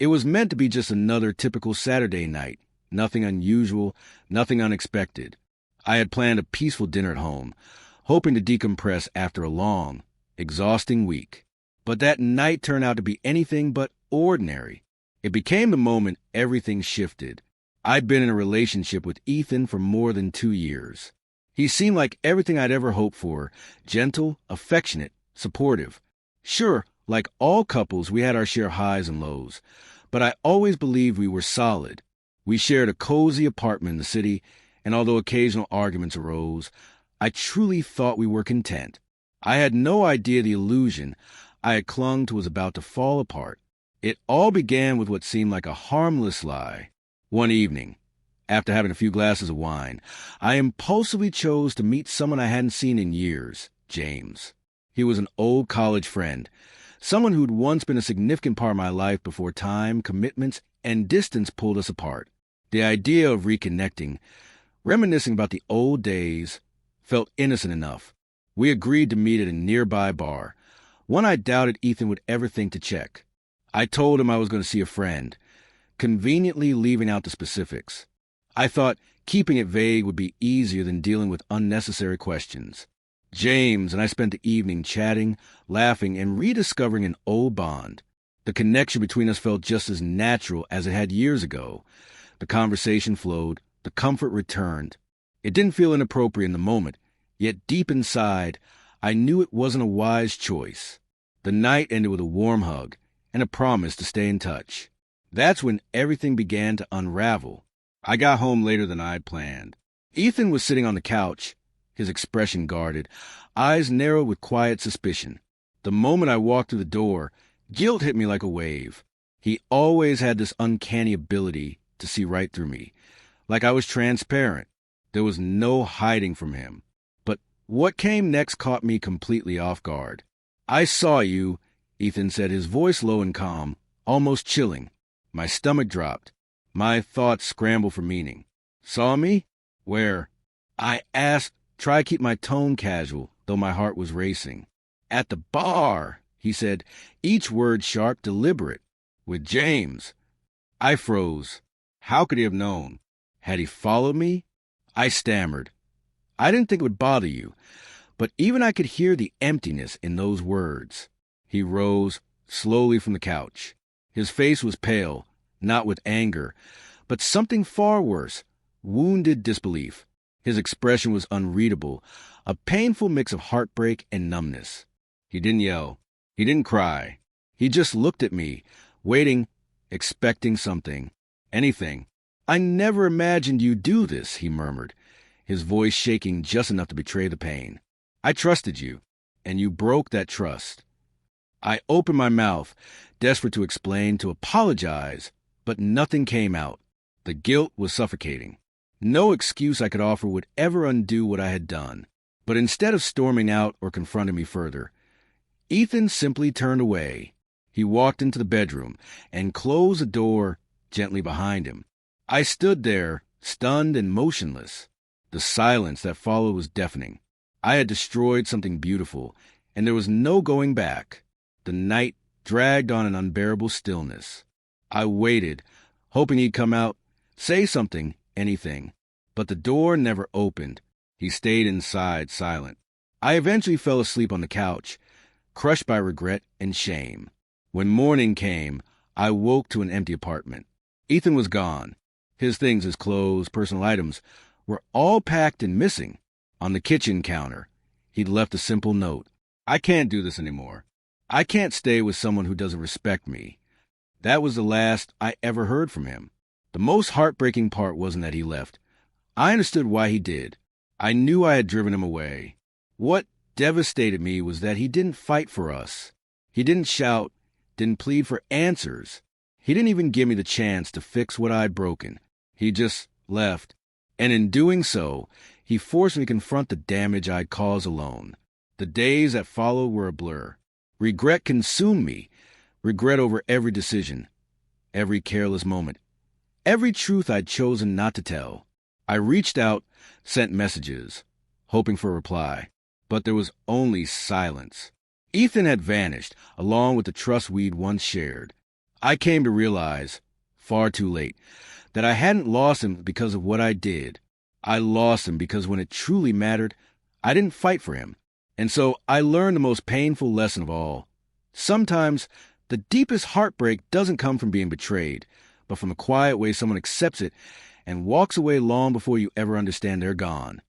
It was meant to be just another typical Saturday night. Nothing unusual, nothing unexpected. I had planned a peaceful dinner at home, hoping to decompress after a long, exhausting week. But that night turned out to be anything but ordinary. It became the moment everything shifted. I'd been in a relationship with Ethan for more than 2 years. He seemed like everything I'd ever hoped for, gentle, affectionate, supportive. Sure, like all couples, we had our share of highs and lows, but I always believed we were solid. We shared a cozy apartment in the city, and although occasional arguments arose, I truly thought we were content. I had no idea the illusion I had clung to was about to fall apart. It all began with what seemed like a harmless lie. One evening, after having a few glasses of wine, I impulsively chose to meet someone I hadn't seen in years, James. He was an old college friend, someone who'd once been a significant part of my life before time, commitments, and distance pulled us apart. The idea of reconnecting, reminiscing about the old days, felt innocent enough. We agreed to meet at a nearby bar, one I doubted Ethan would ever think to check. I told him I was going to see a friend, conveniently leaving out the specifics. I thought keeping it vague would be easier than dealing with unnecessary questions. James and I spent the evening chatting, laughing, and rediscovering an old bond. The connection between us felt just as natural as it had years ago. The conversation flowed, the comfort returned. It didn't feel inappropriate in the moment, yet deep inside, I knew it wasn't a wise choice. The night ended with a warm hug and a promise to stay in touch. That's when everything began to unravel. I got home later than I had planned. Ethan was sitting on the couch, his expression guarded, eyes narrowed with quiet suspicion. The moment I walked through the door, guilt hit me like a wave. He always had this uncanny ability to see right through me, like I was transparent. There was no hiding from him. But what came next caught me completely off guard. "I saw you," Ethan said, his voice low and calm, almost chilling. My stomach dropped. My thoughts scrambled for meaning. "Saw me? Where?" I asked, try to keep my tone casual, though my heart was racing. "At the bar," he said, each word sharp, deliberate. "With James." I froze. How could he have known? Had he followed me? I stammered. "I didn't think it would bother you," but even I could hear the emptiness in those words. He rose slowly from the couch. His face was pale, not with anger, but something far worse, wounded disbelief. His expression was unreadable, a painful mix of heartbreak and numbness. He didn't yell. He didn't cry. He just looked at me, waiting, expecting something. Anything. "I never imagined you'd do this," he murmured, his voice shaking just enough to betray the pain. "I trusted you, and you broke that trust." I opened my mouth, desperate to explain, to apologize, but nothing came out. The guilt was suffocating. No excuse I could offer would ever undo what I had done. But instead of storming out or confronting me further, Ethan simply turned away. He walked into the bedroom and closed the door gently behind him. I stood there, stunned and motionless. The silence that followed was deafening. I had destroyed something beautiful, and there was no going back. The night dragged on an unbearable stillness. I waited, hoping he'd come out, say something, anything. But the door never opened. He stayed inside, silent. I eventually fell asleep on the couch, crushed by regret and shame. When morning came, I woke to an empty apartment. Ethan was gone. His things, his clothes, personal items, were all packed and missing. On the kitchen counter, he'd left a simple note. "I can't do this anymore. I can't stay with someone who doesn't respect me." That was the last I ever heard from him. The most heartbreaking part wasn't that he left. I understood why he did. I knew I had driven him away. What devastated me was that he didn't fight for us. He didn't shout, didn't plead for answers. He didn't even give me the chance to fix what I'd broken. He just left. And in doing so, he forced me to confront the damage I'd caused alone. The days that followed were a blur. Regret consumed me. Regret over every decision, every careless moment, every truth I'd chosen not to tell. I reached out, sent messages, hoping for a reply, but there was only silence. Ethan had vanished, along with the trust we'd once shared. I came to realize, far too late, that I hadn't lost him because of what I did. I lost him because when it truly mattered, I didn't fight for him. And so I learned the most painful lesson of all. Sometimes the deepest heartbreak doesn't come from being betrayed, but from the quiet way someone accepts it and walks away long before you ever understand they're gone.